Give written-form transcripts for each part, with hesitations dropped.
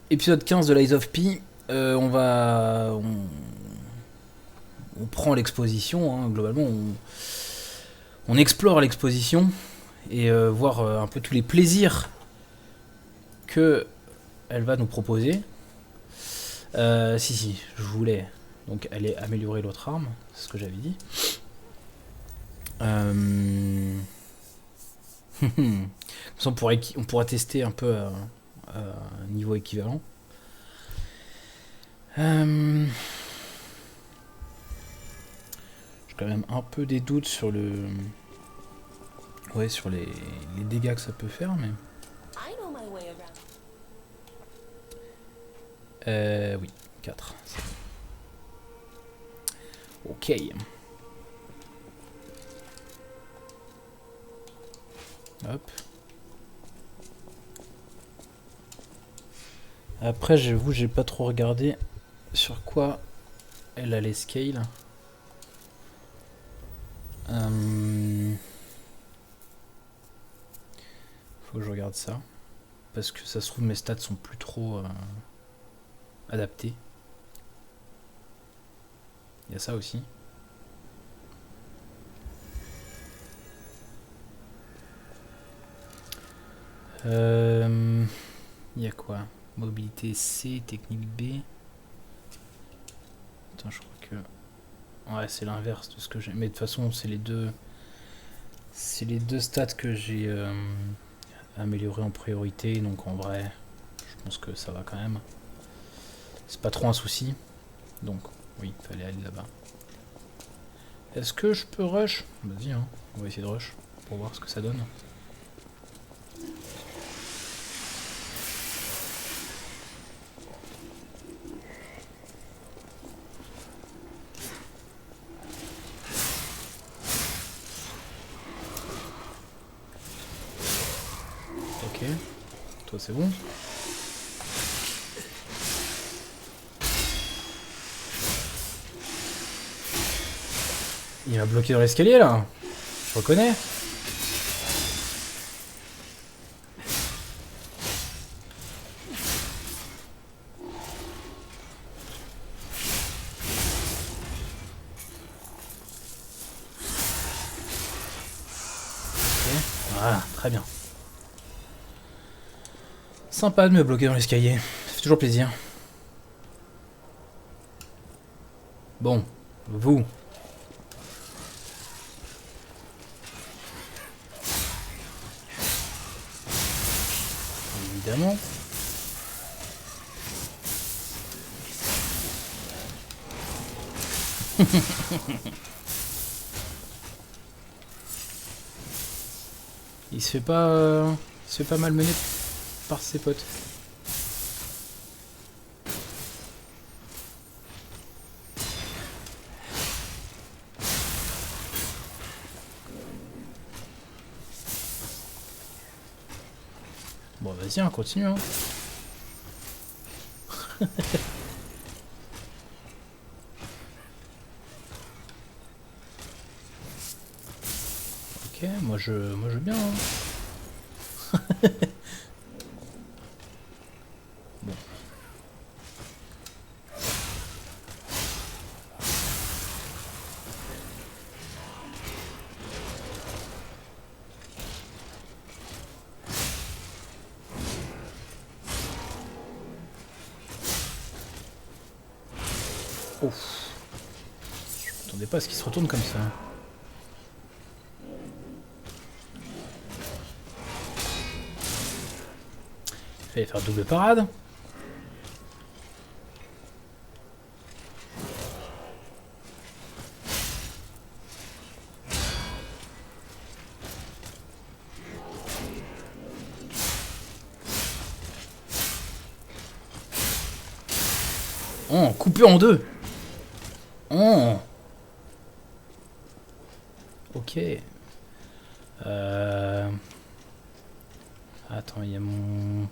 Épisode 15 de Lies of P. On prend l'exposition, hein, globalement, on explore l'exposition et voir un peu tous les plaisirs que elle va nous proposer. Si, je voulais donc aller améliorer l'autre arme, c'est ce que j'avais dit. Ça, on pourra tester un peu à niveau équivalent. J'ai quand même un peu des doutes sur sur les dégâts que ça peut faire, mais oui, 4. Ok. Hop. Après, j'avoue, j'ai pas trop regardé sur quoi elle allait scale. Faut que je regarde ça. Parce que ça se trouve, mes stats sont plus trop adaptés. Il y a ça aussi. Il y a quoi? Mobilité C, technique B. Attends, je crois que... Ouais, c'est l'inverse de ce que j'ai. Mais de toute façon, c'est les deux stats que j'ai améliorés en priorité. Donc en vrai, je pense que ça va quand même. C'est pas trop un souci. Donc, oui, il fallait aller là-bas. Est-ce que je peux rush? Vas-y, hein. On va essayer de rush pour voir ce que ça donne. Ok. Toi, c'est bon. Il m'a bloqué dans l'escalier là. Je reconnais. Ok. Voilà, très bien. Sympa de me bloquer dans l'escalier. Ça fait toujours plaisir. Bon, vous. Évidemment. Il se fait pas malmener par ses potes. Bon, vas-y, on continue. Hein. Ok, moi je veux bien. Hein. Bon. Ouf. Je m'attendais pas à ce qu'il se retourne comme ça. Il fallait faire double parade. Oh, coupé en deux. Oh. Ok. Attends, il y a mon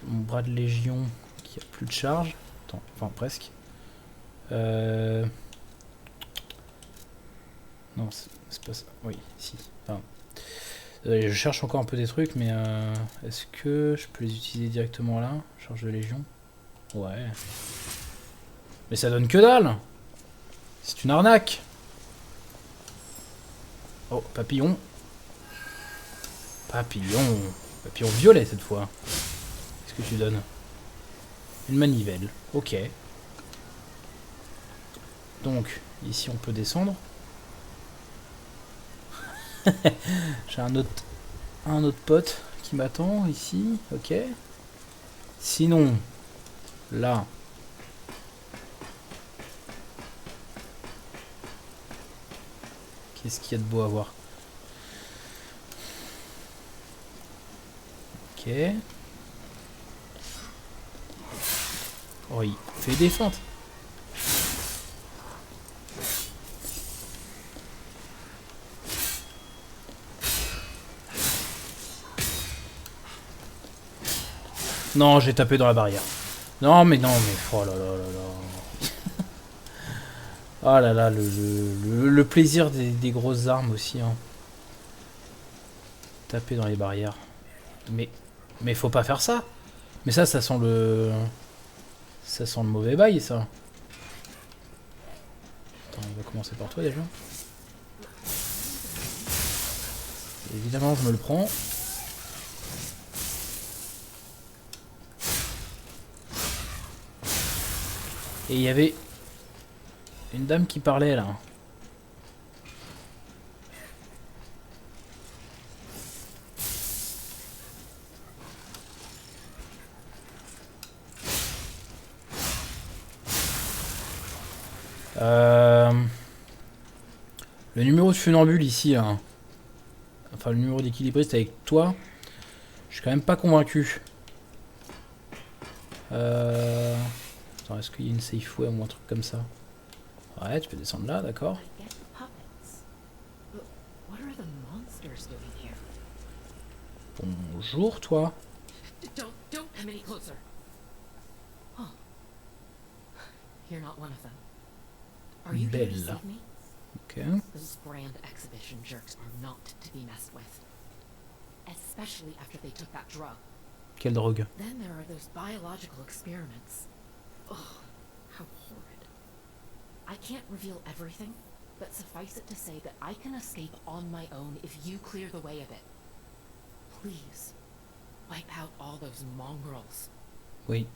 bras de légion qui a plus de charge. Attends, enfin presque. Non, c'est pas ça. Oui, si. Enfin, Je cherche encore un peu des trucs, mais est-ce que je peux les utiliser directement là? Charge de légion. Ouais. Mais ça donne que dalle. C'est une arnaque. Oh, papillon. Papillon. Papillon violet cette fois. Qu'est-ce que tu donnes? Une manivelle. Ok. Donc, ici on peut descendre. J'ai un autre pote qui m'attend ici. Ok. Sinon, là. Qu'est-ce qu'il y a de beau à voir? Ok. Oh, il fait des feintes. Non, j'ai tapé dans la barrière. Non, mais... Oh là là là là. Oh là là, le plaisir des grosses armes aussi. Hein. Taper dans les barrières. Mais faut pas faire ça. Mais ça sent le... Ça sent le mauvais bail, ça. Attends, on va commencer par toi, déjà. Évidemment, je me le prends. Et il y avait... une dame qui parlait, là. Le numéro de funambule ici, là. Enfin, le numéro d'équilibriste avec toi. Je suis quand même pas convaincu. Attends, est-ce qu'il y a une safe way ou un truc comme ça? Ouais, tu peux descendre là, d'accord. Bonjour, toi. Belle. Ok. Those grand exhibition jerks are not to be messed with. Especially after they took that drug. Quelle drogue? Then there are those biological experiments. Ugh, how horrid. I can't reveal everything, but suffice it to say that I can escape on my own if you clear the way of it. Please, wipe out all those mongrels. Oui.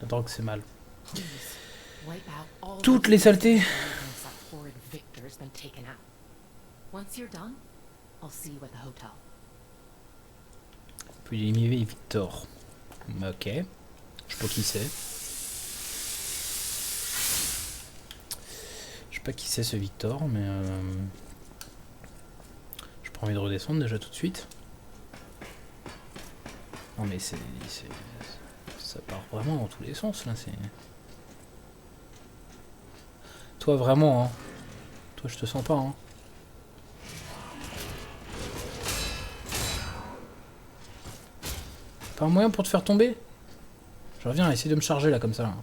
La drogue, c'est mal. Please, wipe out all toutes les saletés. that horrid Victor's been taken out. Once you're done, I'll see you at the hotel. Puis éliminer Victor. Ok. Je sais pas qui c'est. Je sais pas qui c'est ce Victor, mais j'ai pas envie de redescendre déjà tout de suite. Non mais ça part vraiment dans tous les sens là. C'est. Toi vraiment, hein. Toi je te sens pas, hein. Pas un moyen pour te faire tomber? Je reviens, essayer de me charger là comme ça. Là.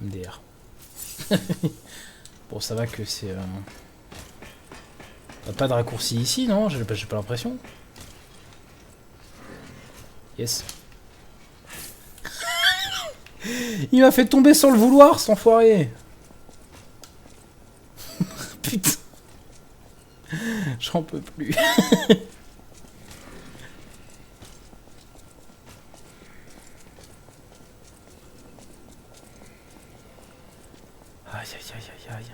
MDR. Bon, ça va que c'est... Pas de raccourci ici, non? J'ai pas l'impression. Yes. Il m'a fait tomber sans le vouloir, cet enfoiré. Putain. J'en peux plus. Aïe aïe aïe aïe aïe.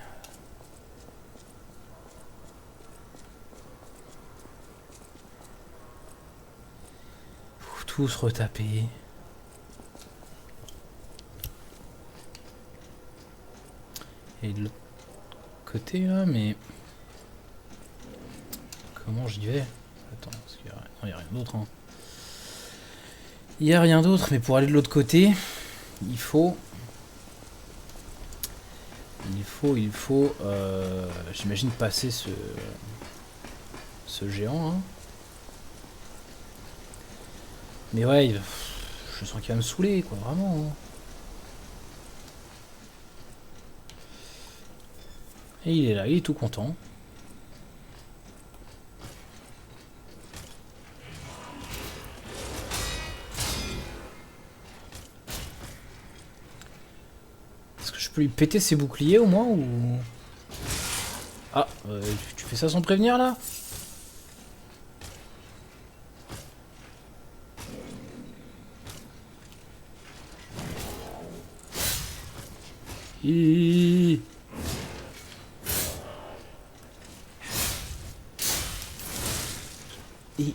Faut tous retaper. Et de l'autre côté là, mais... Comment j'y vais? Attends, parce qu'il y a... Non, il n'y a rien d'autre. Hein. Il n'y a rien d'autre, mais pour aller de l'autre côté, il faut... j'imagine passer ce géant. Hein. Mais ouais, je sens qu'il va me saouler, quoi, vraiment. Et il est là, il est tout content. Est-ce que je peux lui péter ses boucliers au moins ou... Ah, tu fais ça sans prévenir là? Hi. Hi.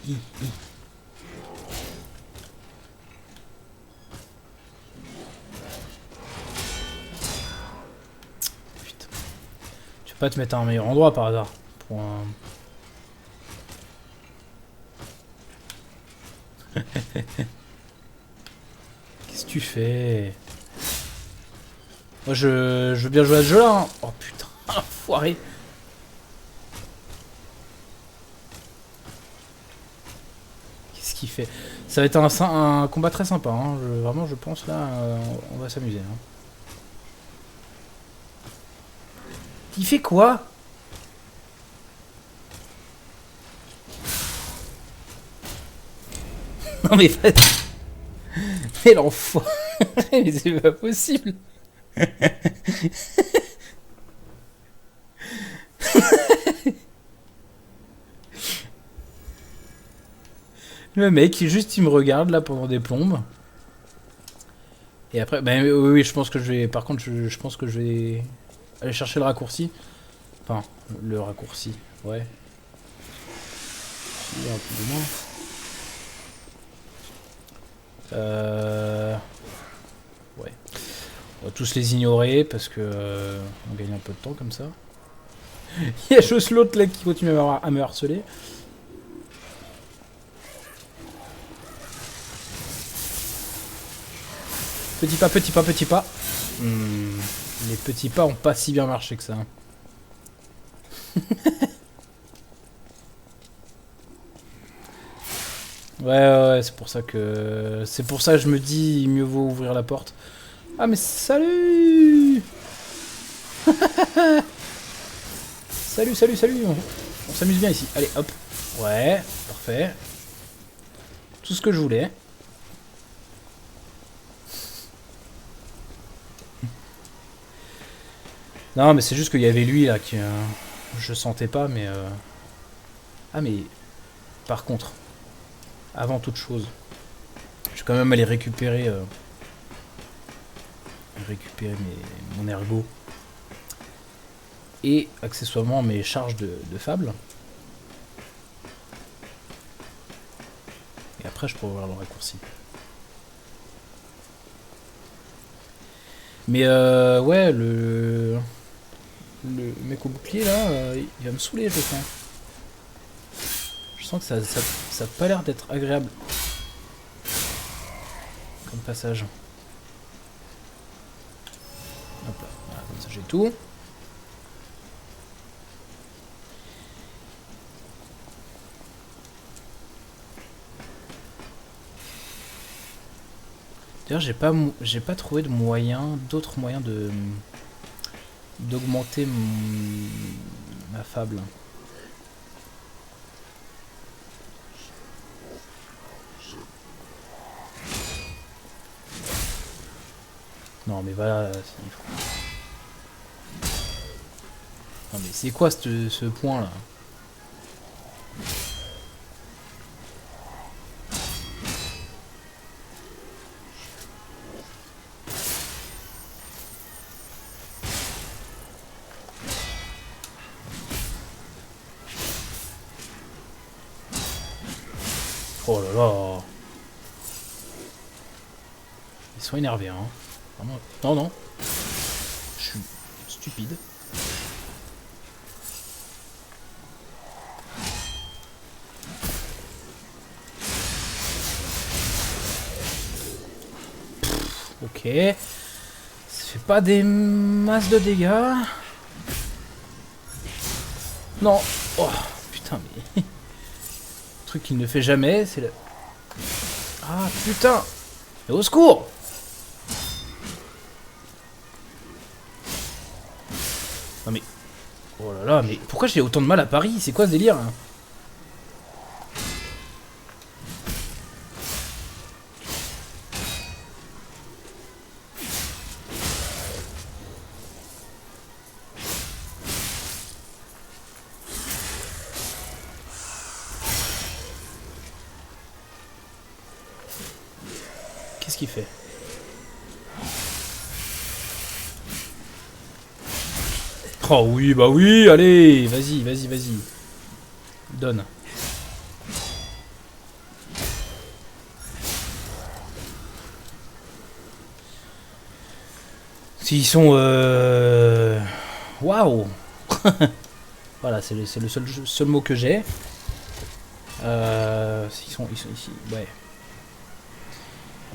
Putain. Tu peux pas te mettre à un meilleur endroit par hasard pour un... Qu'est-ce que tu fais? Moi je veux bien jouer à ce jeu là hein. Oh putain, foiré. Qu'est-ce qu'il fait? Ça va être un combat très sympa hein. Vraiment je pense là on va s'amuser hein. Il fait quoi? Non mais mais l'enfoiré. Mais c'est pas possible. Le mec, il me regarde là pendant des plombes. Et après, ben oui, je pense que je vais. Par contre, je pense que je vais aller chercher le raccourci. Enfin, le raccourci, ouais. Si, un peu moins. Ouais. On va tous les ignorer parce que on gagne un peu de temps comme ça. Il y a juste l'autre là qui continue à me harceler. Petit pas, petit pas, petit pas. Les petits pas ont pas si bien marché que ça. Ouais, c'est pour ça que... C'est pour ça que je me dis, mieux vaut ouvrir la porte. Ah mais salut. Salut. On s'amuse bien ici. Allez, hop. Ouais, parfait. Tout ce que je voulais. Non, mais c'est juste qu'il y avait lui là qui... je sentais pas, mais... Ah, mais... Par contre, avant toute chose, je vais quand même aller récupérer... mon ergot. Et accessoirement mes charges de fable. Et après, je pourrai voir le raccourci. Mais ouais, le mec au bouclier là, il va me saouler, je sens. Je sens que ça a pas l'air d'être agréable comme passage. Hop là, voilà, comme ça j'ai tout. D'ailleurs, j'ai pas trouvé de moyen, d'autres moyens de d'augmenter ma fable. Non mais voilà. Non mais c'est quoi ce point là? Oh là là. Ils sont énervés hein. Vraiment. Non. Je suis stupide. Ok. Ça fait pas des masses de dégâts. Non. Oh putain mais. Truc qu'il ne fait jamais, c'est le... Ah putain! Mais au secours! Non mais... Oh là là, mais pourquoi j'ai autant de mal à Paris? C'est quoi ce délire hein? Qu'est-ce qu'il fait? Oh oui, bah oui, allez, vas-y, vas-y, vas-y. Donne. S'ils sont... Waouh. Voilà, c'est le seul mot que j'ai. Ils sont ici, ouais.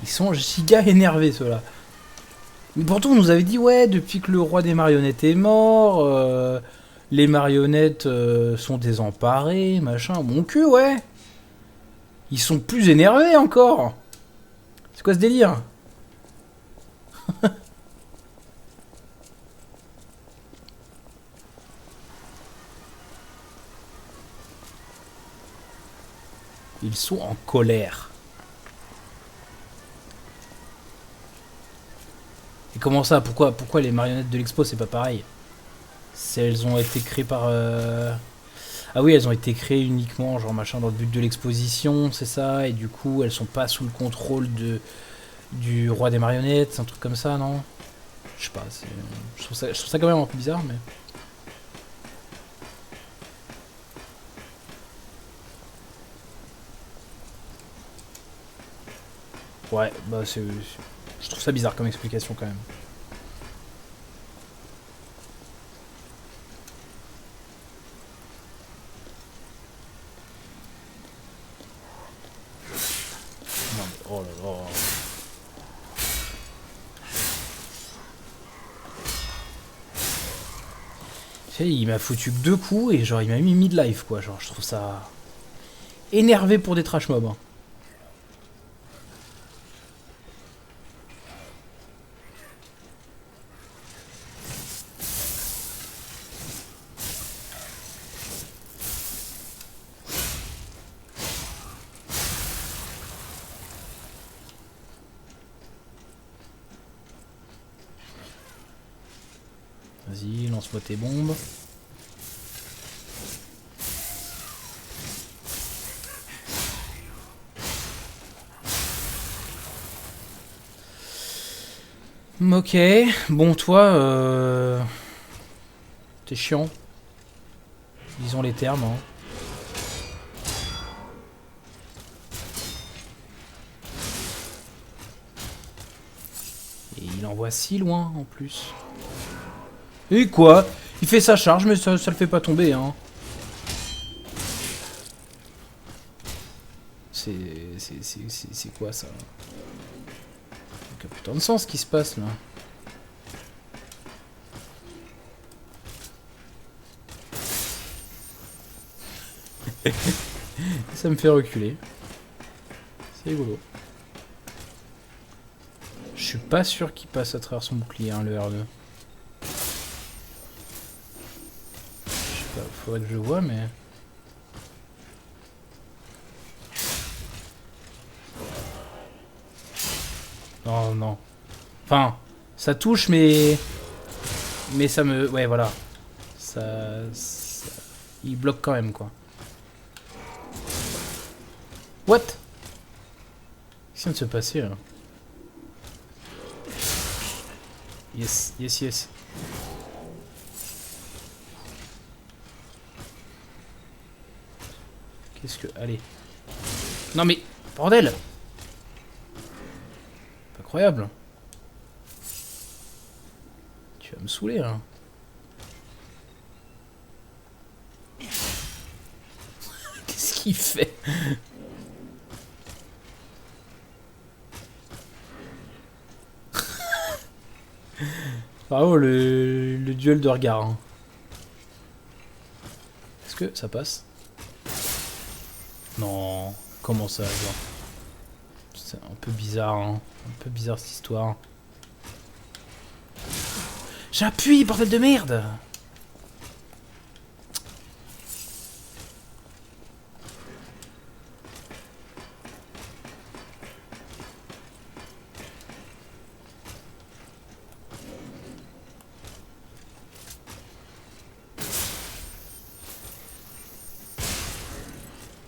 Ils sont giga énervés, ceux-là. Mais pourtant, on nous avait dit, ouais, depuis que le roi des marionnettes est mort, les marionnettes sont désemparées, machin. Mon cul, ouais. Ils sont plus énervés encore. C'est quoi ce délire? Ils sont en colère. Et comment ça? Pourquoi les marionnettes de l'expo, c'est pas pareil? Elles ont été créées par... Ah oui, elles ont été créées uniquement, genre machin, dans le but de l'exposition, c'est ça? Et du coup, elles sont pas sous le contrôle du roi des marionnettes, un truc comme ça, non? Je sais pas, je trouve ça quand même un peu bizarre, mais... Ouais, bah je trouve ça bizarre comme explication quand même. Non mais oh là là. Tu sais, il m'a foutu que 2 coups et genre il m'a mis mid-life quoi, genre je trouve ça... Énervé pour des trash mobs. Hein. Vas-y, lance-moi tes bombes. Ok, bon toi, t'es chiant. Disons les termes. Hein. Et il envoie si loin en plus. Et quoi? Il fait sa charge mais ça le fait pas tomber hein. C'est quoi ça? Donc, putain de sens ce qui se passe là. Ça me fait reculer. C'est rigolo. Je suis pas sûr qu'il passe à travers son bouclier, hein, le R2. Je sais pas, faudrait que je le vois, mais... Oh non. Enfin, ça touche, mais... Mais ça me... Ouais, voilà. Il bloque quand même, quoi. What? Qu'est-ce qui vient de se passer, là? Yes, yes, yes. Qu'est-ce que... Allez. Non mais... Bordel! Incroyable. Tu vas me saouler, là. Qu'est-ce qu'il fait? Bravo le duel de regard. Hein. Est-ce que ça passe? Non. Comment ça, genre? C'est un peu bizarre, hein. Un peu bizarre cette histoire. J'appuie, bordel de merde!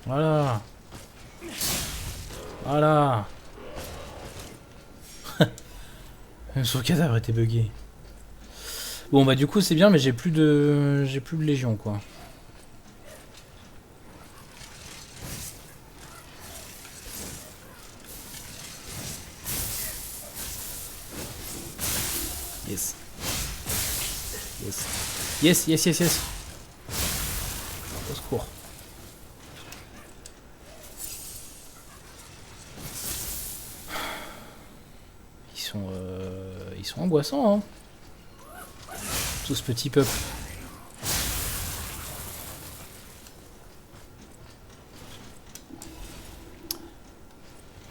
Voilà. Voilà. Même son cadavre était bugué. Bon bah du coup c'est bien mais j'ai plus de légion quoi. Yes. Yes. Yes, yes, yes, yes. Au secours. Ils sont angoissants, hein. Tout ce petit peuple.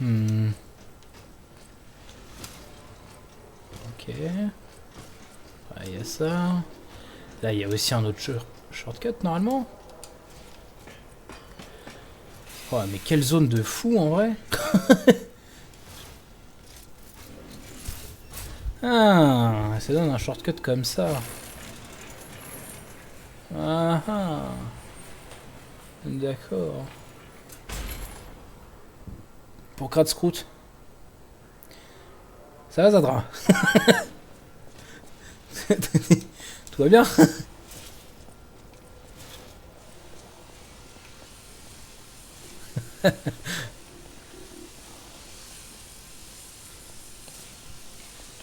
Ok. Ah, il y a ça. Là, il y a aussi un autre shortcut, normalement. Oh, mais quelle zone de fou, en vrai. Ah, ça donne un shortcut comme ça. Ah ah. D'accord. Pour Kratzkrout. Ça va, Zadra? Tout va bien?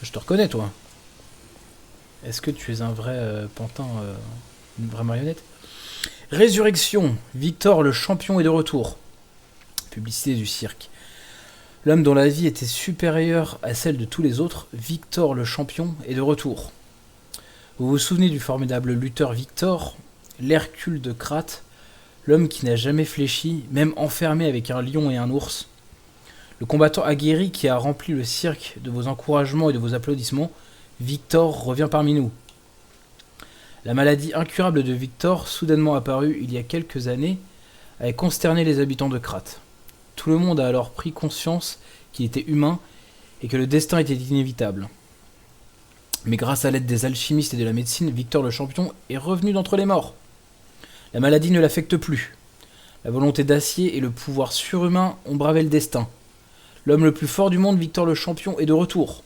Je te reconnais, toi. Est-ce que tu es un vrai pantin, une vraie marionnette? Résurrection. Victor le champion est de retour. Publicité du cirque. L'homme dont la vie était supérieure à celle de tous les autres, Victor le champion, est de retour. Vous vous souvenez du formidable lutteur Victor, l'Hercule de Krat, l'homme qui n'a jamais fléchi, même enfermé avec un lion et un ours. Le combattant aguerri qui a rempli le cirque de vos encouragements et de vos applaudissements, Victor revient parmi nous. La maladie incurable de Victor, soudainement apparue il y a quelques années, avait consterné les habitants de Krat. Tout le monde a alors pris conscience qu'il était humain et que le destin était inévitable. Mais grâce à l'aide des alchimistes et de la médecine, Victor le champion est revenu d'entre les morts. La maladie ne l'affecte plus. La volonté d'acier et le pouvoir surhumain ont bravé le destin. L'homme le plus fort du monde, Victor le champion, est de retour.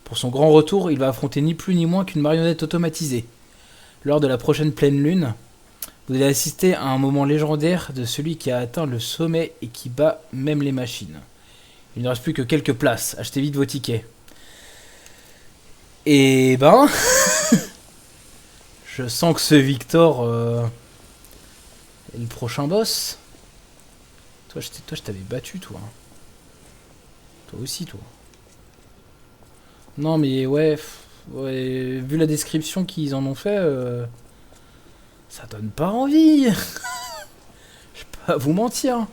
Pour son grand retour, il va affronter ni plus ni moins qu'une marionnette automatisée. Lors de la prochaine pleine lune, vous allez assister à un moment légendaire de celui qui a atteint le sommet et qui bat même les machines. Il ne reste plus que quelques places, achetez vite vos tickets. Et ben... je sens que ce Victor est le prochain boss. Toi, je t'avais battu, toi. Toi aussi, toi. Non, mais ouais, vu la description qu'ils en ont fait, ça donne pas envie. Je vais pas vous mentir.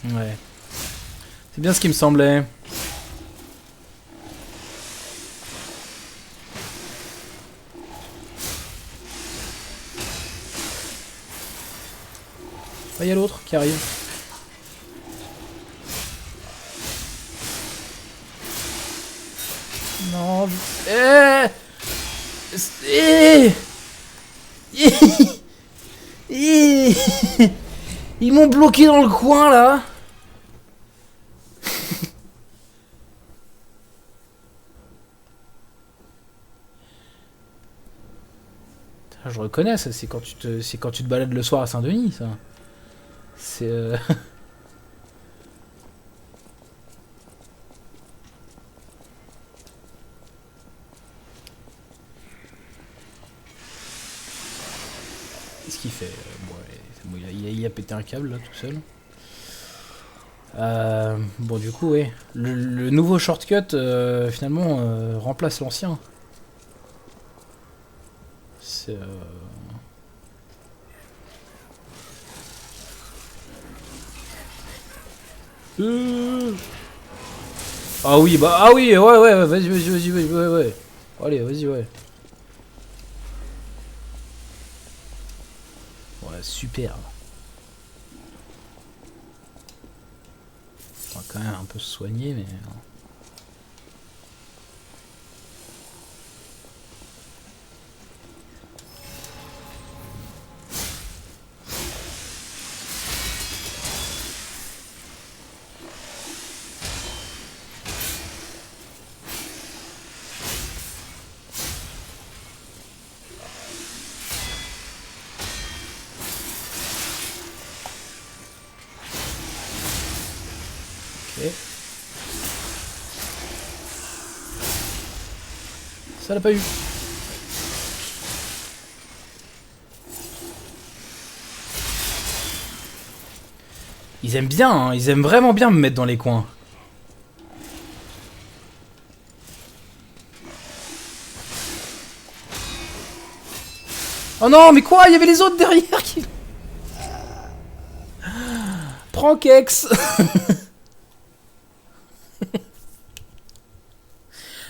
Ouais. C'est bien ce qui me semblait. Il y a l'autre qui arrive. Non. Ils m'ont bloqué dans le coin là. Je reconnais ça, c'est quand tu te balades le soir à Saint-Denis, ça. C'est Qu'est-ce qu'il fait? Bon, il a pété un câble là tout seul. Bon du coup ouais. Le nouveau shortcut finalement remplace l'ancien. c'est... Ah oui, bah ah oui, ouais, vas-y, ouais. Allez, vas-y, ouais. Ouais, super. On va quand même un peu se soigner, mais... Ok. Ça l'a pas eu. Ils aiment bien, hein, ils aiment vraiment bien me mettre dans les coins. Oh non, mais quoi? Il y avait les autres derrière qui... Prends Kex.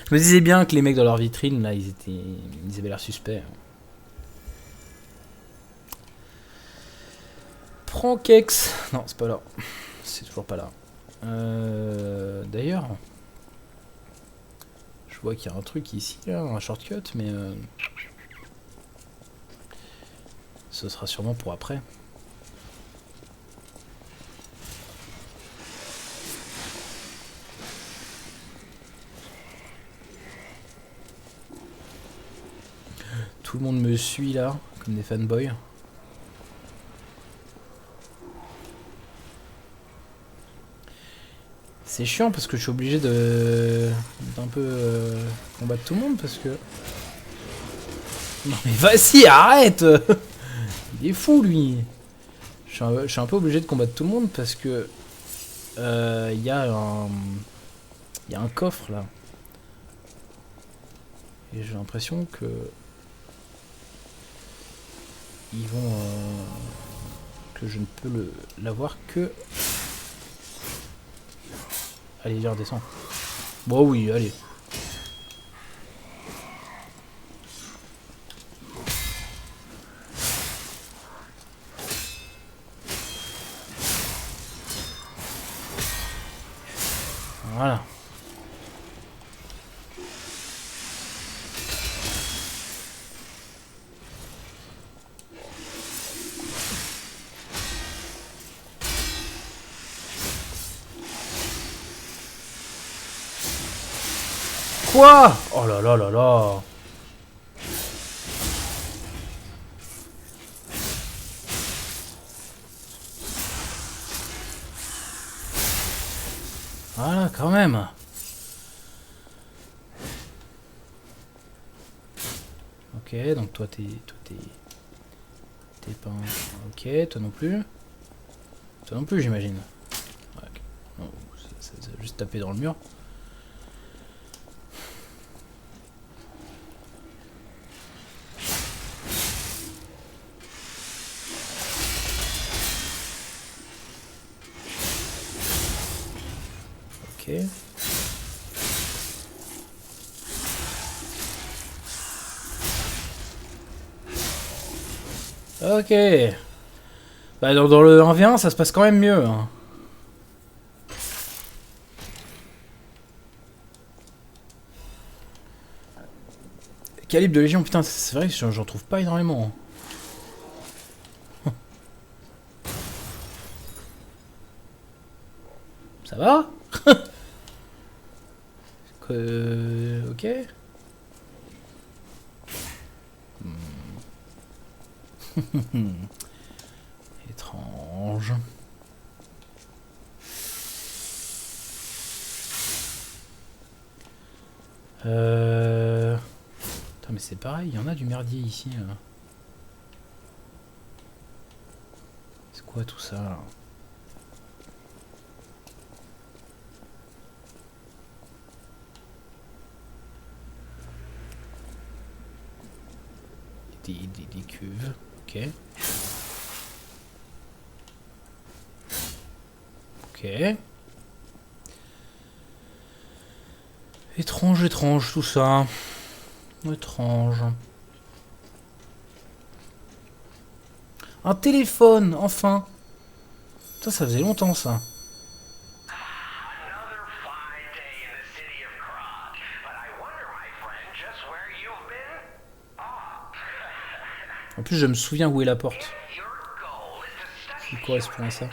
Je me disais bien que les mecs dans leur vitrine, là, ils avaient l'air suspects. Prends Kex. Non, c'est pas là. C'est toujours pas là. D'ailleurs, je vois qu'il y a un truc ici, là, un shortcut, mais ce sera sûrement pour après. Tout le monde me suit là, comme des fanboys. C'est chiant parce que je suis obligé d'un peu combattre tout le monde parce que... Non mais vas-y, arrête. Il est fou lui. Je suis un peu obligé de combattre tout le monde parce que... Il y a un coffre là. Et j'ai l'impression que... Ils vont... que je ne peux l'avoir que... Allez, viens, redescends. Bon oui, allez. Voilà. Quoi? Oh là là là là. Voilà, quand même. Ok, donc toi t'es pas... Ok, toi non plus. Toi non plus, j'imagine. Ouais, ok. Non, ça a juste tapé dans le mur. Ok. Ok. Bah dans le 1v1, ça se passe quand même mieux. Hein. Calibre de Légion, putain, c'est vrai que j'en trouve pas énormément. Ça va? Ok. Étrange. Putain, mais c'est pareil, il y en a du merdier ici. C'est quoi tout ça là? des cuves. Ok. Ok. Étrange, étrange tout ça. Étrange. Un téléphone, enfin. Ça faisait longtemps ça. En plus, je me souviens où est la porte. Qui correspond à ça.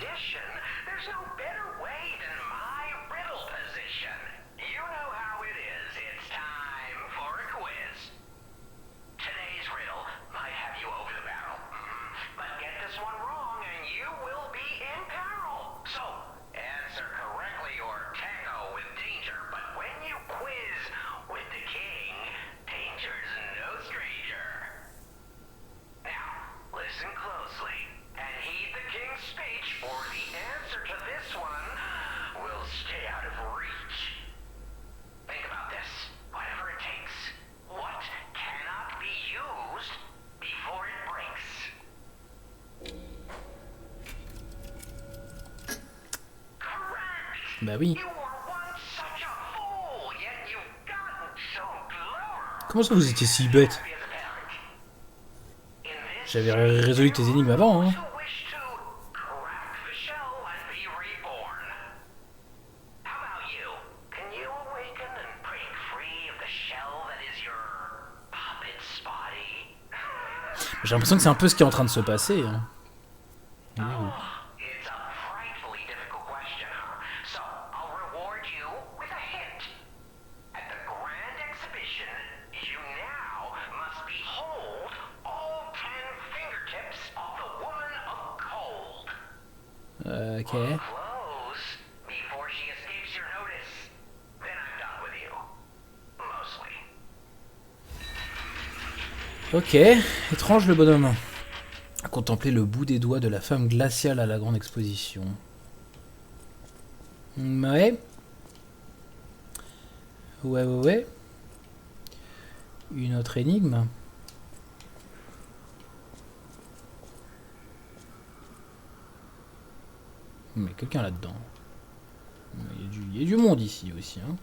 Bah oui. Comment ça vous étiez si bête? J'avais résolu tes énigmes avant, hein. J'ai l'impression que c'est un peu ce qui est en train de se passer, hein. Ok. Ok, étrange le bonhomme. À contempler le bout des doigts de la femme glaciale à la grande exposition. Ouais. Ouais. Une autre énigme. Mais quelqu'un là-dedans. Il y a du monde ici aussi, hein.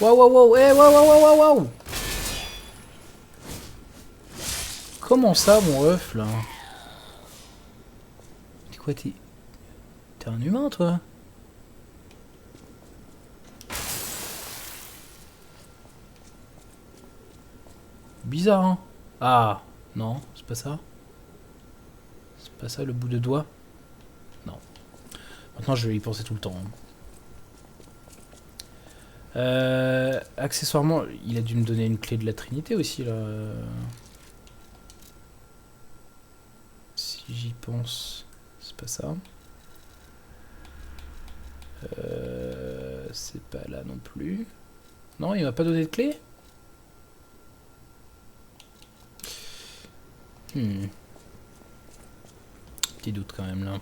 Waouh. Comment ça, mon ref, là? T'es quoi, t'es un humain, toi? Bizarre, hein? Ah, non, c'est pas ça. C'est pas ça, le bout de doigt? Non. Maintenant, je vais y penser tout le temps, hein. Accessoirement, il a dû me donner une clé de la Trinité aussi, là. Si j'y pense, c'est pas ça. C'est pas là non plus. Non, il m'a pas donné de clé. Petit doute quand même là.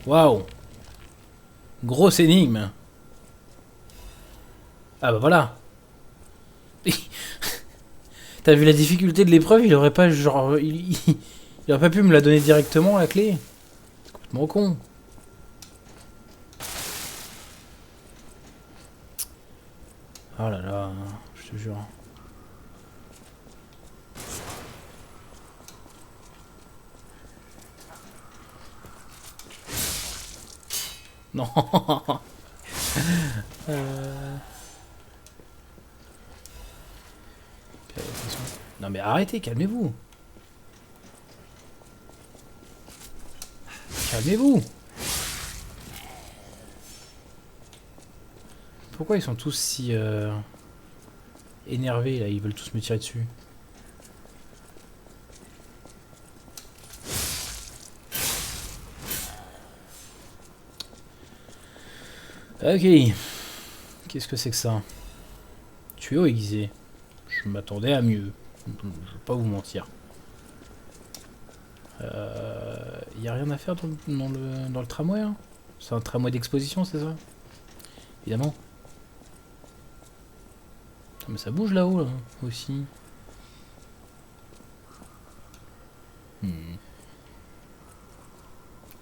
Waouh! Grosse énigme! Ah bah voilà! T'as vu la difficulté de l'épreuve? Il aurait pas genre. Il aurait pas pu me la donner directement la clé? C'est complètement con. Oh là là, je te jure. Non. Non mais arrêtez, calmez-vous. Calmez-vous. Pourquoi ils sont tous si énervés là? Ils veulent tous me tirer dessus. Ok. Qu'est-ce que c'est que ça? Tuyau aiguisé. Je m'attendais à mieux. Je vais pas vous mentir. Y a rien à faire dans le tramway, hein. C'est un tramway d'exposition, c'est ça? Évidemment. Putain, mais ça bouge là-haut, là, aussi.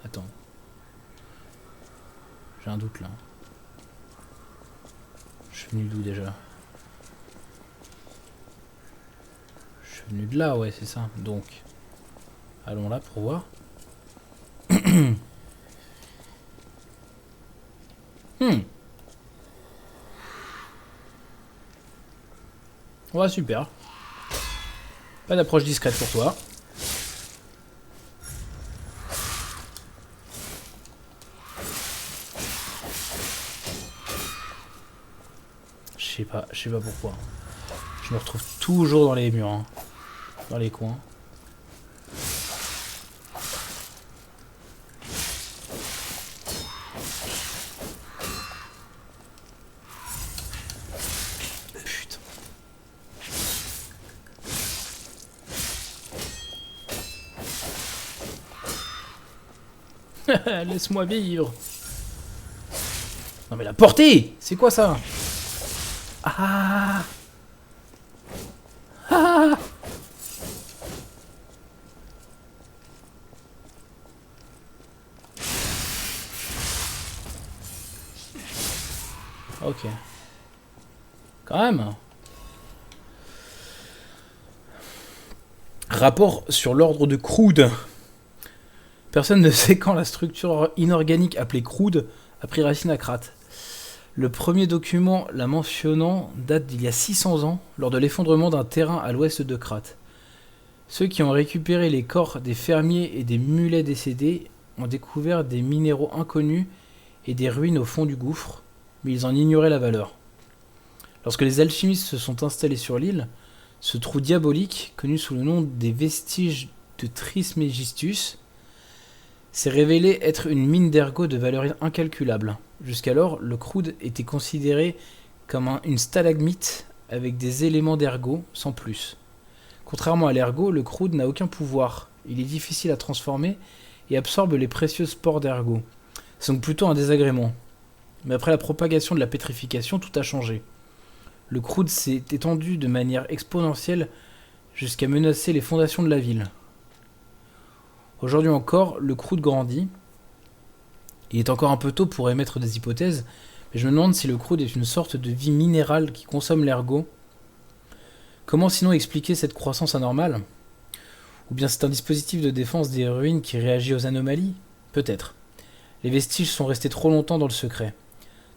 Attends. J'ai un doute là. Je suis venu d'où déjà? Je suis venu de là, ouais, c'est ça. Donc, allons là pour voir. Ouais, super. Pas d'approche discrète pour toi. Je sais pas pourquoi. Je me retrouve toujours dans les murs, hein. Dans les coins. Putain. Laisse-moi vivre. Non mais la portée, c'est quoi ça? Ah. Ah. Ok. Quand même. Rapport sur l'ordre de Crude. Personne ne sait quand la structure inorganique appelée Crude a pris racine à Krat. Le premier document la mentionnant date d'il y a 600 ans, lors de l'effondrement d'un terrain à l'ouest de Krat. Ceux qui ont récupéré les corps des fermiers et des mulets décédés ont découvert des minéraux inconnus et des ruines au fond du gouffre, mais ils en ignoraient la valeur. Lorsque les alchimistes se sont installés sur l'île, ce trou diabolique, connu sous le nom des vestiges de Trismegistus, s'est révélé être une mine d'ergot de valeur incalculable. Jusqu'alors, le Crude était considéré comme une stalagmite avec des éléments d'ergot, sans plus. Contrairement à l'ergot, le Crude n'a aucun pouvoir. Il est difficile à transformer et absorbe les précieux spores d'ergot. C'est donc plutôt un désagrément. Mais après la propagation de la pétrification, tout a changé. Le Crude s'est étendu de manière exponentielle jusqu'à menacer les fondations de la ville. Aujourd'hui encore, le Crude grandit. Il est encore un peu tôt pour émettre des hypothèses, mais je me demande si le Crude est une sorte de vie minérale qui consomme l'ergot. Comment sinon expliquer cette croissance anormale? Ou bien c'est un dispositif de défense des ruines qui réagit aux anomalies? Peut-être. Les vestiges sont restés trop longtemps dans le secret.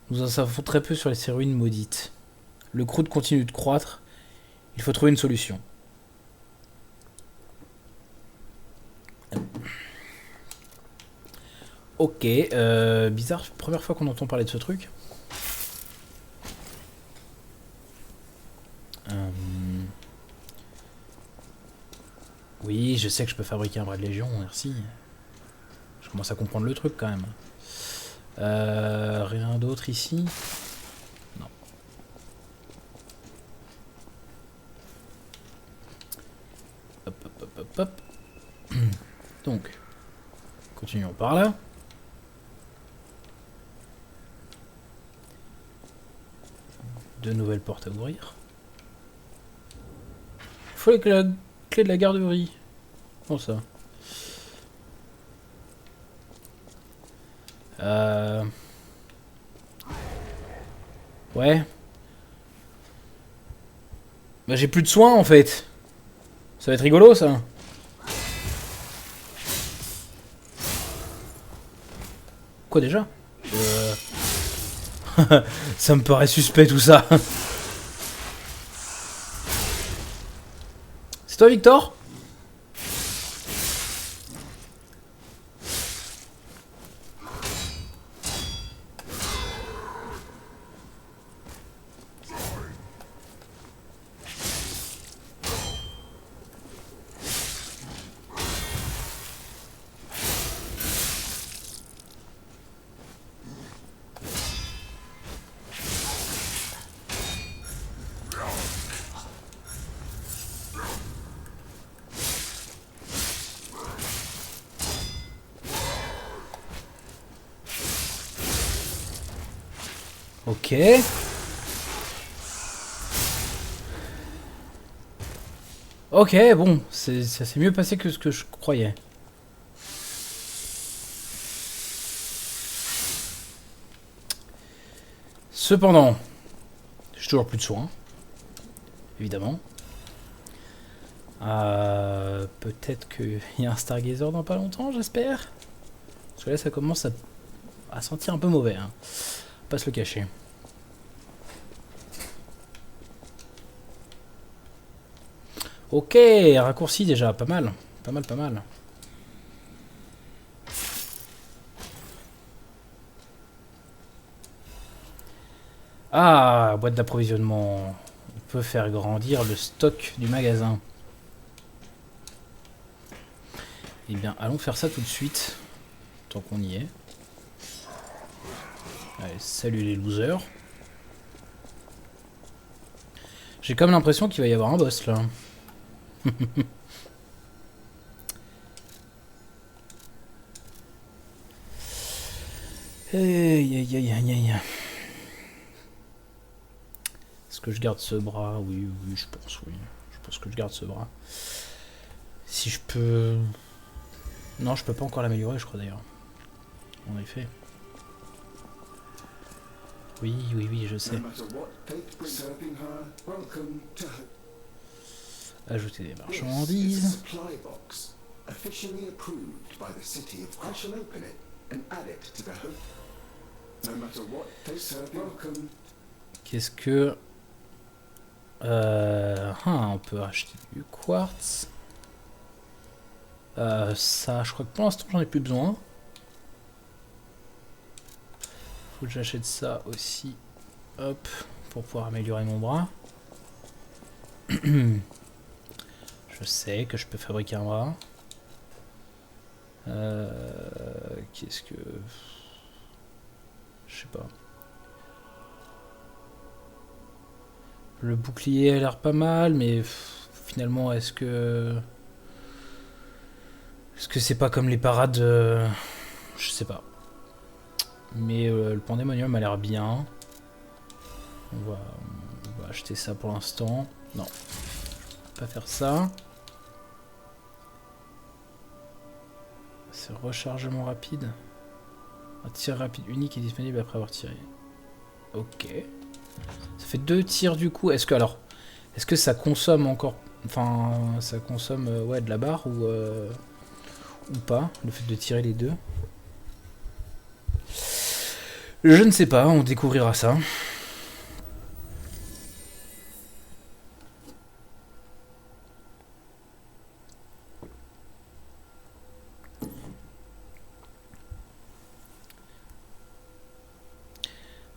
Nous en savons très peu sur ces ruines maudites. Le Crude continue de croître. Il faut trouver une solution. Ok, bizarre, première fois qu'on entend parler de ce truc. Oui, je sais que je peux fabriquer un bras de légion, merci. Je commence à comprendre le truc quand même. Rien d'autre ici? Non. Hop, hop, hop, hop, hop. Donc, continuons par là. Deux nouvelles portes à ouvrir. Il faut la clé de la garderie. Comment ça? Ouais. Bah j'ai plus de soins en fait. Ça va être rigolo ça. Quoi déjà? Ça me paraît suspect tout ça. C'est toi Victor? Ok. Ok, bon, ça s'est mieux passé que ce que je croyais. Cependant, j'ai toujours plus de soins, évidemment. Peut-être qu'il y a un Stargazer dans pas longtemps, j'espère. Parce que là, ça commence à sentir un peu mauvais. Hein. Pas se le cacher. Ok, raccourci déjà, pas mal. Pas mal, pas mal. Ah, boîte d'approvisionnement. On peut faire grandir le stock du magasin. Eh bien, allons faire ça tout de suite. Tant qu'on y est. Allez, salut les losers. J'ai comme l'impression qu'il va y avoir un boss là. Aïe aïe aïe aïe aïe. Est-ce que je garde ce bras? Oui, oui, je pense, oui. Je pense que je garde ce bras. Si je peux... Non, je peux pas encore l'améliorer, je crois d'ailleurs. En effet. Oui, oui, oui, je sais. Ajouter des marchandises. Qu'est-ce que... on peut acheter du quartz. Ça, je crois que pour l'instant, j'en ai plus besoin. Faut que j'achète ça aussi. Hop, pour pouvoir améliorer mon bras. Je sais que je peux fabriquer un bras. Qu'est-ce que... Je sais pas. Le bouclier a l'air pas mal, mais finalement, est-ce que c'est pas comme les parades Je sais pas. Mais le pandémonium a l'air bien. On va acheter ça pour l'instant. Non. Pas faire ça. C'est rechargement rapide. Un tir rapide unique est disponible après avoir tiré. Ok. Ça fait 2 tirs du coup. Est-ce que ça consomme encore... Enfin, ça consomme ouais, de la barre ou pas, le fait de tirer les deux. Je ne sais pas, on découvrira ça.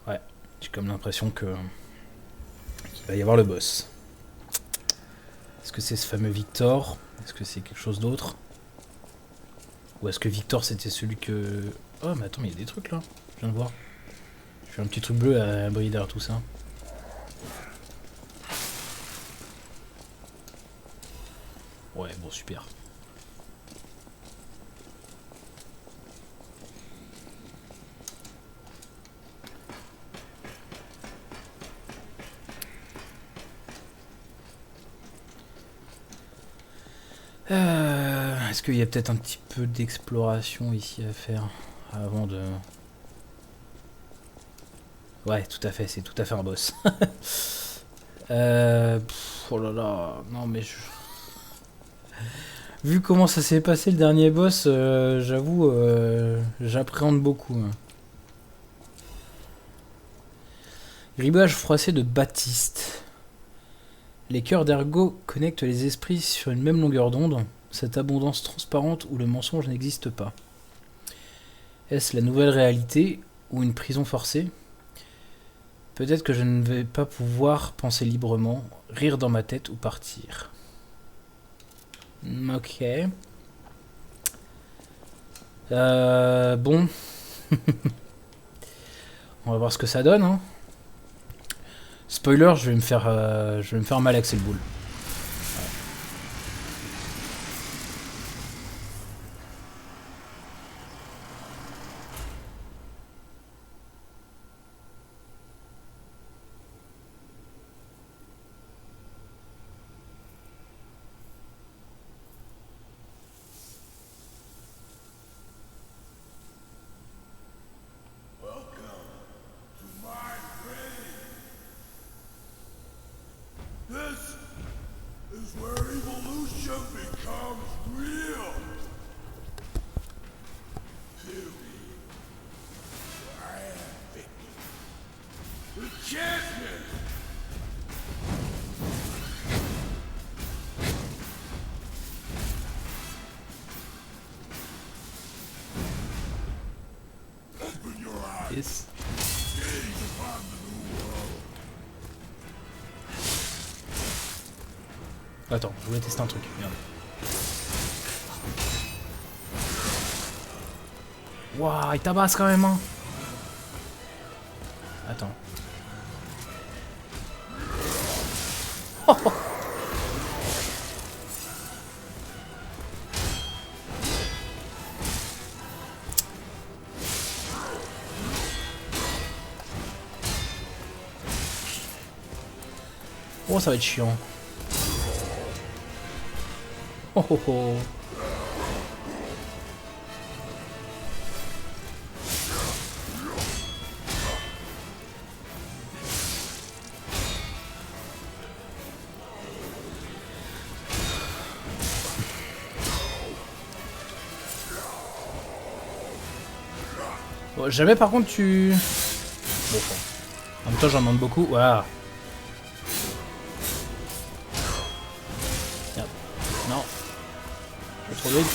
Ouais, j'ai comme l'impression qu'il va y avoir le boss. Est-ce que c'est ce fameux Victor? Est-ce que c'est quelque chose d'autre? Ou est-ce que Victor c'était celui que... Oh mais attends, mais il y a des trucs là, je viens de voir. Je fais un petit truc bleu à briller derrière tout ça. Ouais, bon, super. Est-ce qu'il y a peut-être un petit peu d'exploration ici à faire avant de... Ouais, tout à fait, c'est tout à fait un boss. Oh là là, non mais je... Vu comment ça s'est passé le dernier boss, j'avoue, j'appréhende beaucoup. Hein. Ribage froissé de Baptiste. Les cœurs d'Ergo connectent les esprits sur une même longueur d'onde, cette abondance transparente où le mensonge n'existe pas. Est-ce la nouvelle réalité ou une prison forcée? Peut-être que je ne vais pas pouvoir penser librement, rire dans ma tête ou partir. Ok. Bon. On va voir ce que ça donne. Hein. Spoiler, je vais me faire mal avec cette boule. Yes. Attends, je voulais tester un truc. Merde. Waouh, il tabasse quand même, hein. Attends. Oh, oh. Oh, ça va être chiant. Oh oh oh. Bon, jamais par contre tu... Bon, en même temps j'en demande beaucoup. Voilà. Merde. Non. Je vais trop vite.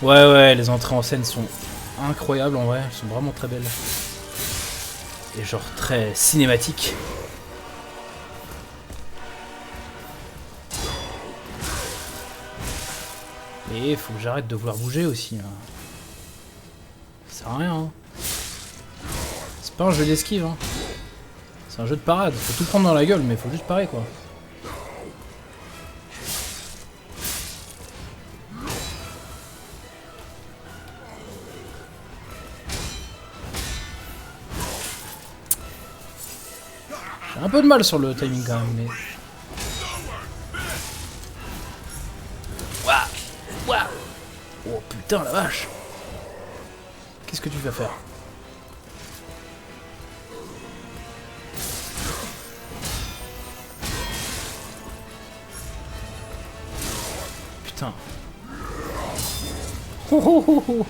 Ouais, les entrées en scène sont incroyables en vrai. Elles sont vraiment très belles. Et genre très cinématiques. Et il faut que j'arrête de vouloir bouger aussi. Hein. Ça sert à rien. Hein. C'est pas un jeu d'esquive. Hein. C'est un jeu de parade. Faut tout prendre dans la gueule, mais faut juste parer quoi. J'ai un peu de mal sur le timing quand même, mais... Waouh. Oh putain la vache. Qu'est-ce que tu vas faire? Putain. Oh oh oh oh.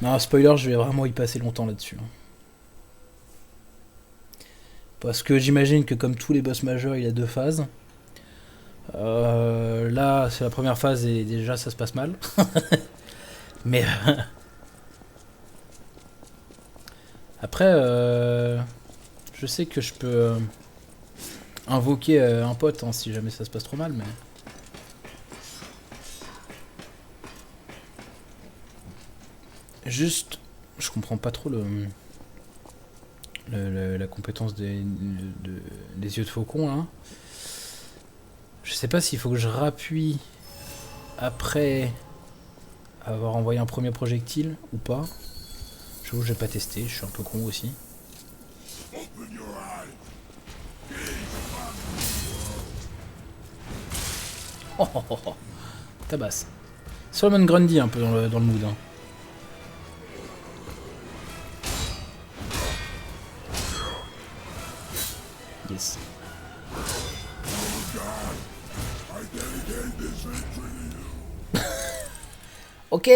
Non, spoiler, je vais vraiment y passer longtemps là-dessus. Parce que j'imagine que comme tous les boss majeurs, il y a 2 phases. Là, c'est la première phase et déjà ça se passe mal. Mais... Après, je sais que je peux invoquer un pote hein, si jamais ça se passe trop mal, mais... Juste, je comprends pas trop la compétence des yeux de faucon là. Je sais pas s'il faut que je rappuie après avoir envoyé un premier projectile ou pas. J'avoue que j'ai pas testé, je suis un peu con aussi. Oh oh oh oh. Tabasse. Solomon Grundy un peu dans le mood. Hein. Yes. Ok.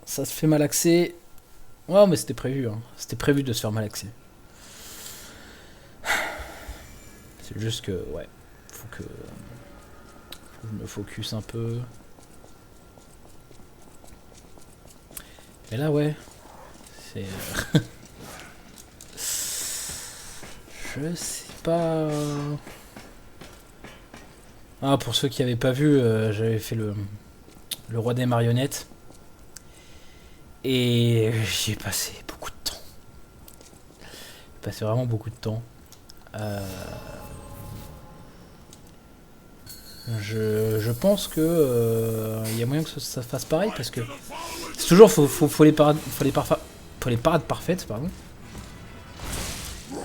Ça se fait malaxer. Ouais, mais c'était prévu. Hein. C'était prévu de se faire malaxer. C'est juste que, ouais, faut que je me focus un peu. Mais là, ouais, c'est... Je sais pas... Ah, pour ceux qui n'avaient pas vu, j'avais fait le roi des marionnettes. Et j'y ai passé beaucoup de temps. J'ai passé vraiment beaucoup de temps. Je pense que y a moyen que ça fasse pareil parce que c'est toujours faut les parades parfaites pardon.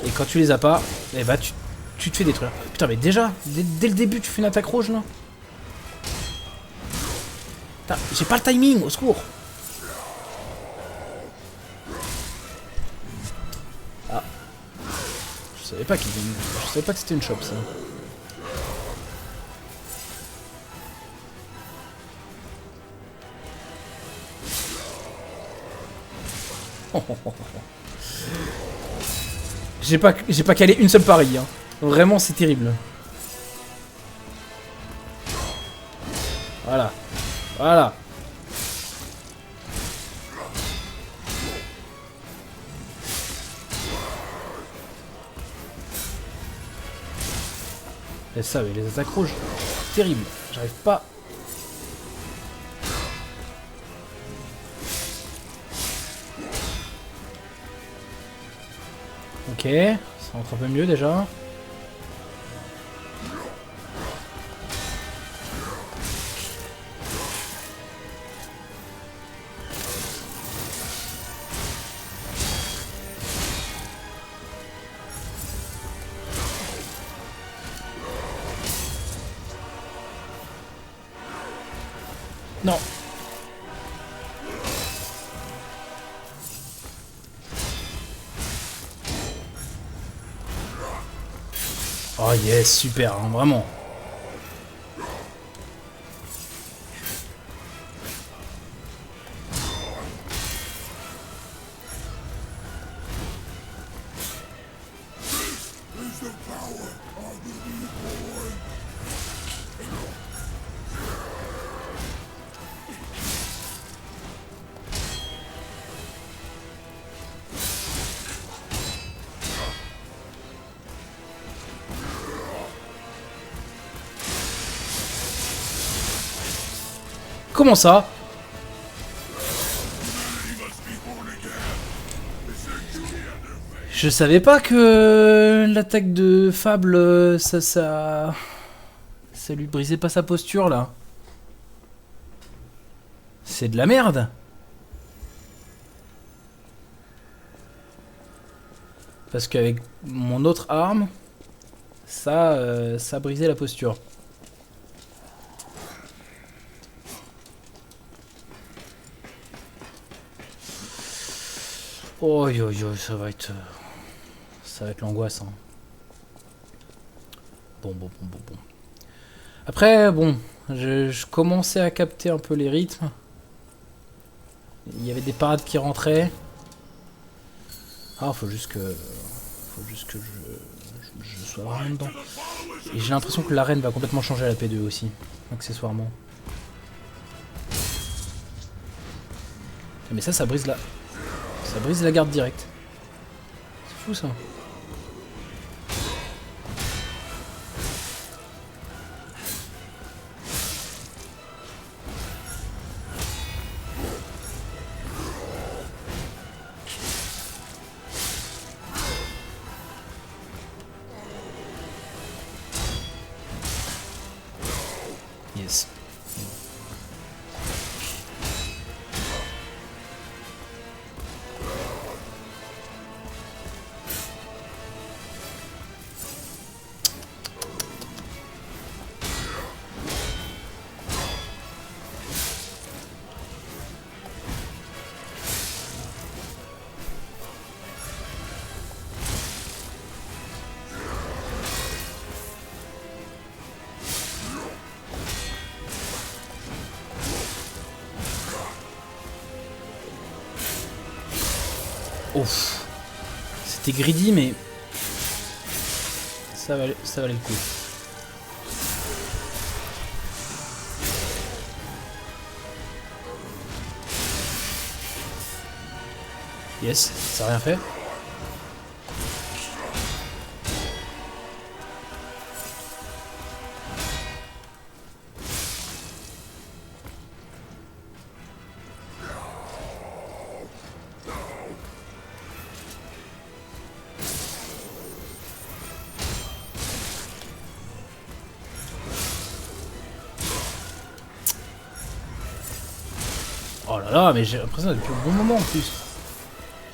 Et quand tu les as pas, eh bah tu te fais détruire. Putain mais déjà dès le début tu fais une attaque rouge là. Putain, j'ai pas le timing, au secours. Ah. Je savais pas qu'il y avait une... Je savais pas que c'était une chope, ça. J'ai pas calé une seule pari, hein. Vraiment, c'est terrible. Voilà. Voilà. Et ça, mais les attaques rouges, terrible. J'arrive pas. Ok, ça rentre un peu mieux déjà. Non. Oh yes, super, hein, vraiment. Comment ça? Je savais pas que l'attaque de Fable, ça lui brisait pas sa posture là. C'est de la merde. Parce qu'avec mon autre arme, ça brisait la posture. Oh yo yo, ça va être l'angoisse. Hein. Bon. Après, bon, je commençais à capter un peu les rythmes. Il y avait des parades qui rentraient. Ah, faut juste que je sois vraiment dedans. Et j'ai l'impression que l'arène va complètement changer à la P2 aussi, accessoirement. Mais ça brise la... Ça brise la garde directe. C'est fou ça. Yes. Ouf. C'était greedy mais ça valait le coup. Yes, ça a rien fait. Oh là là, mais j'ai l'impression depuis un bon moment en plus.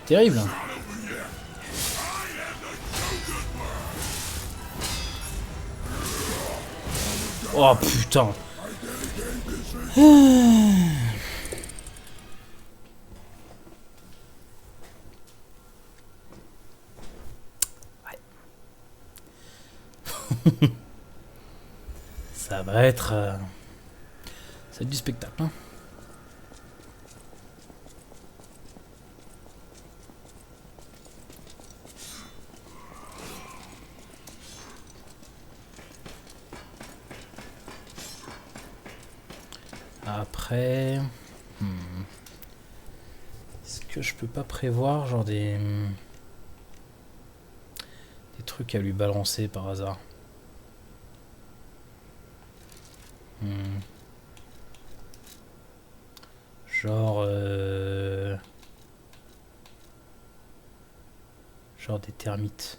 Terrible. Oh putain. Ça va être... ça va être du spectacle. Hein. Après... Est-ce que je peux pas prévoir genre des trucs à lui balancer par hasard? Genre... genre des termites.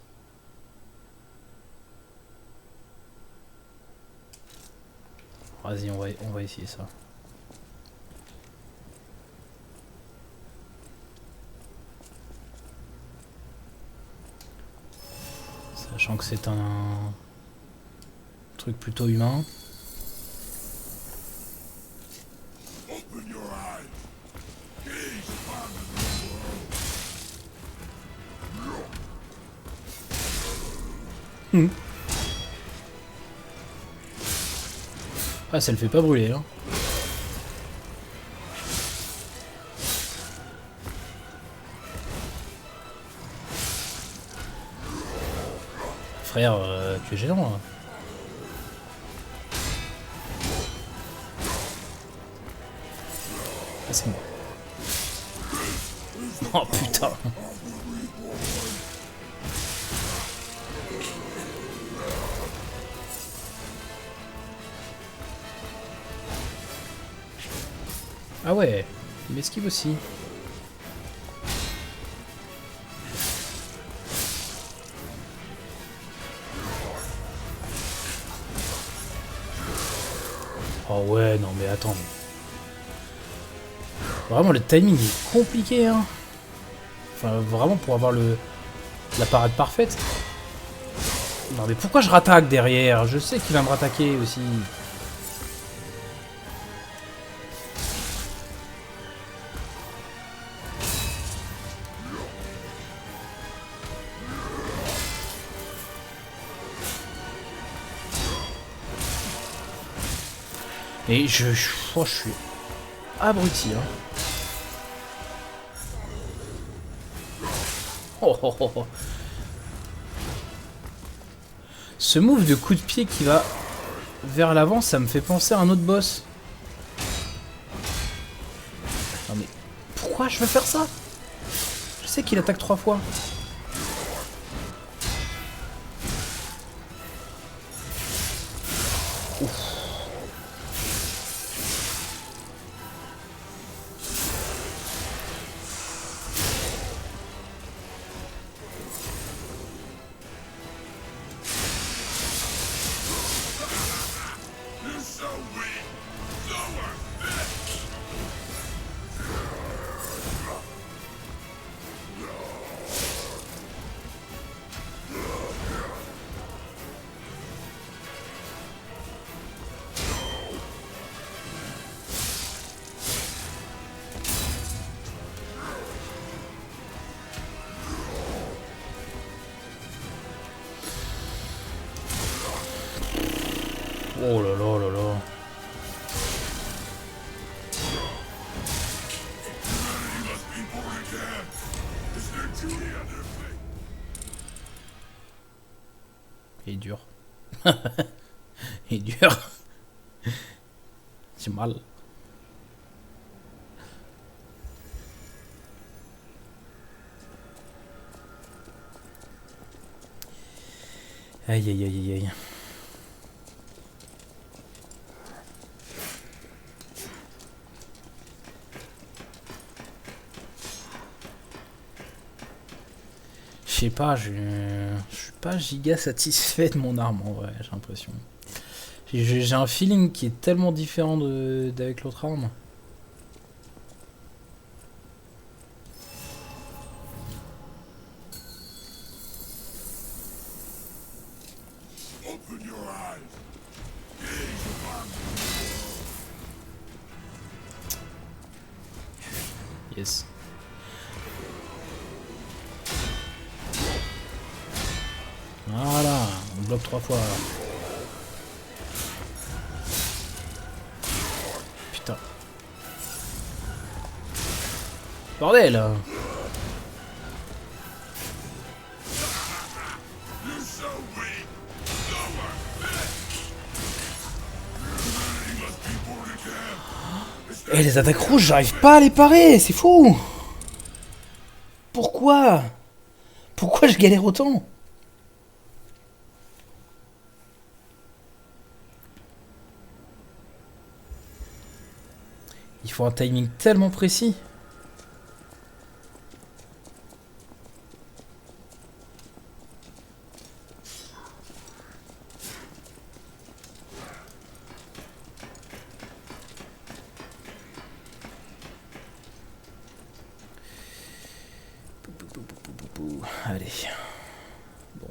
Vas-y, on va essayer ça. Sachant que c'est un truc plutôt humain. Ah, ça le fait pas brûler, hein. Frère, tu es gênant, là. Ah, c'est moi. Oh putain. Ah ouais, il m'esquive aussi. Oh ouais, non mais attends. Vraiment, le timing est compliqué, hein. Enfin, vraiment, pour avoir la parade parfaite. Non mais pourquoi je rattaque derrière? Je sais qu'il va me rattaquer aussi. Et je suis abruti, hein. Oh, oh, oh, oh. Ce move de coup de pied qui va vers l'avant, ça me fait penser à un autre boss. Non mais pourquoi je veux faire ça? Je sais qu'il attaque 3 fois. Ouf. Oh là là là là. Il est dur. Il est dur. C'est mal. Aïe aïe aïe aïe aïe. Je sais pas, je suis pas giga satisfait de mon arme en vrai, j'ai l'impression. J'ai un feeling qui est tellement différent d'avec l'autre arme. Yes. Voilà, on bloque 3 fois. Putain. Bordel! Eh, les attaques rouges, j'arrive pas à les parer, c'est fou! Pourquoi? Pourquoi je galère autant? Il faut un timing tellement précis. Allez. Bon.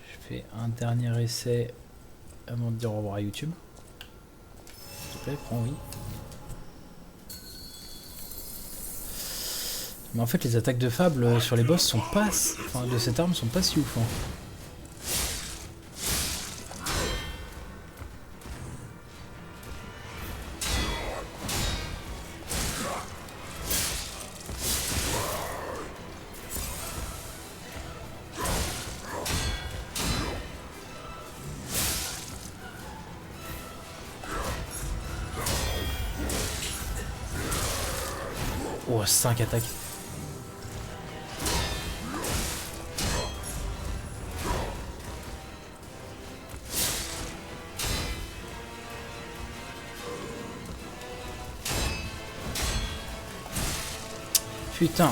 Je fais un dernier essai avant de dire au revoir à YouTube. S'il te plaît, prends oui. Mais en fait, les attaques de Fable sur les boss sont pas... Enfin, de cette arme sont pas si ouf. Hein. Oh, 5 attaques. Putain.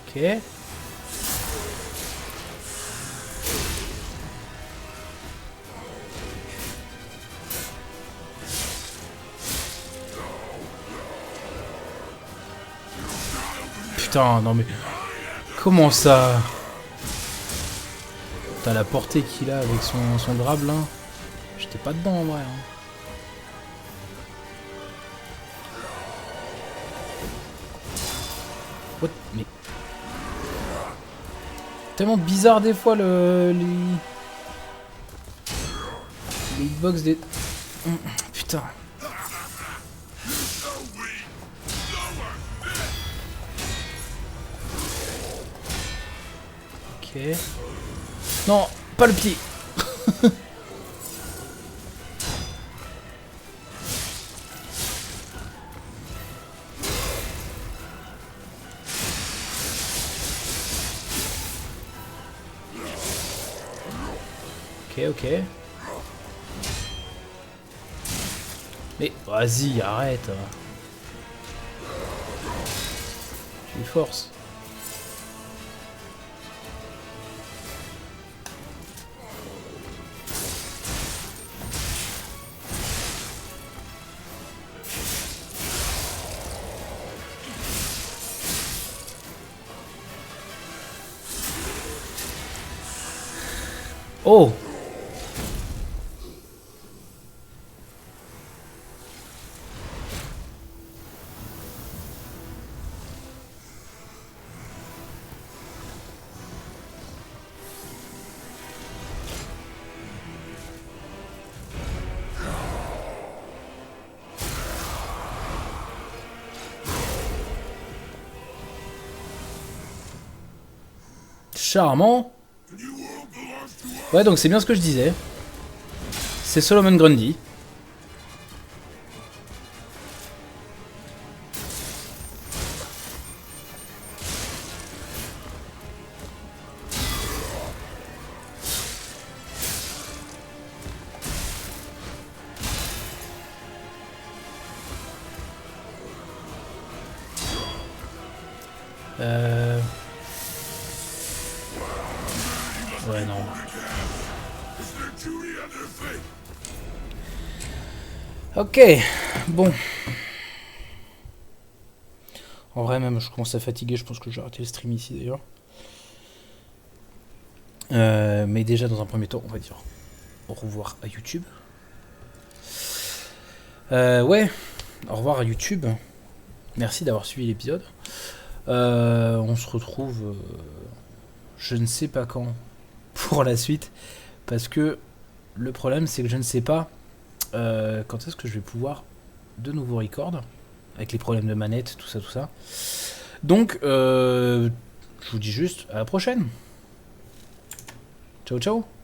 Ok. Putain, non mais... Comment ça? T'as la portée qu'il a avec son grab là. J'étais pas dedans en vrai. Hein. What? Mais... Tellement bizarre des fois les hitbox des... Putain. Ok. Non, pas le pied. Ok. Mais vas-y, arrête. Tu forces. Oh! Charmant. Ouais, donc c'est bien ce que je disais. C'est Solomon Grundy. Ouais, non. Ok, bon. En vrai, même, je commence à fatiguer. Je pense que je vais arrêter le stream ici d'ailleurs. Mais déjà, dans un premier temps, on va dire au revoir à YouTube. Ouais, au revoir à YouTube. Merci d'avoir suivi l'épisode. On se retrouve, je ne sais pas quand, pour la suite. Parce que le problème, c'est que je ne sais pas quand est-ce que je vais pouvoir de nouveau record. Avec les problèmes de manette, tout ça, tout ça. Donc, je vous dis juste à la prochaine. Ciao, ciao.